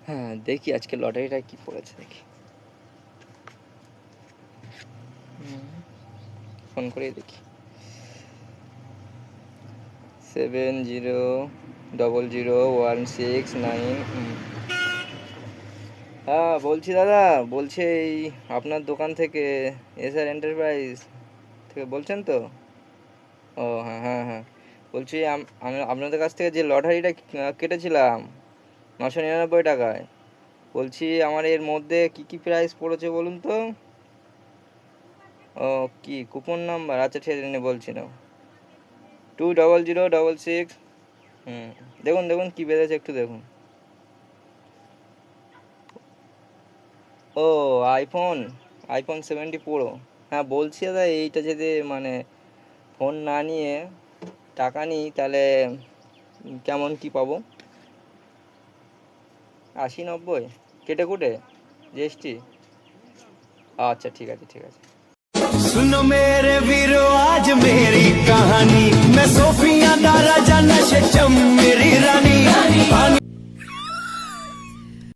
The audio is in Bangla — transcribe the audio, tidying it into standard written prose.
হ্যাঁ দেখি আজকে লটারিটা কি পড়েছে দেখি। ফোন করে দেখি। 700016 9। হ্যাঁ বলছি দাদা, বলছি এই আপনার দোকান থেকে এসআর এন্টারপ্রাইজ থেকে বলছেন তো? ও হ্যাঁ হ্যাঁ হ্যাঁ, বলছি আমি আপনাদের কাছ থেকে যে লটারিটা কেটেছিলাম 999 টাকায়, বলছি আমার এর মধ্যে কি কি প্রাইস পড়েছে বলুন তো? ও কি কুপন নাম্বার? আচ্ছা ঠিক আছে বলছি না, 200666। দেখুন দেখুন কি বেড়েছে একটু দেখুন। ও আইফোন, iPhone 17 Pro। হ্যাঁ বলছি দাদা, এইটা যদি মানে ফোন না নিয়ে টাকা নিই তাহলে কেমন কি পাবো? 80 90 কেটে কুটে জিএসটি? আচ্ছা ঠিক আছে ঠিক আছে। सुनो मेरे वीरो आज मेरी कहानी, मैं सोफिया दा राजा नशे चम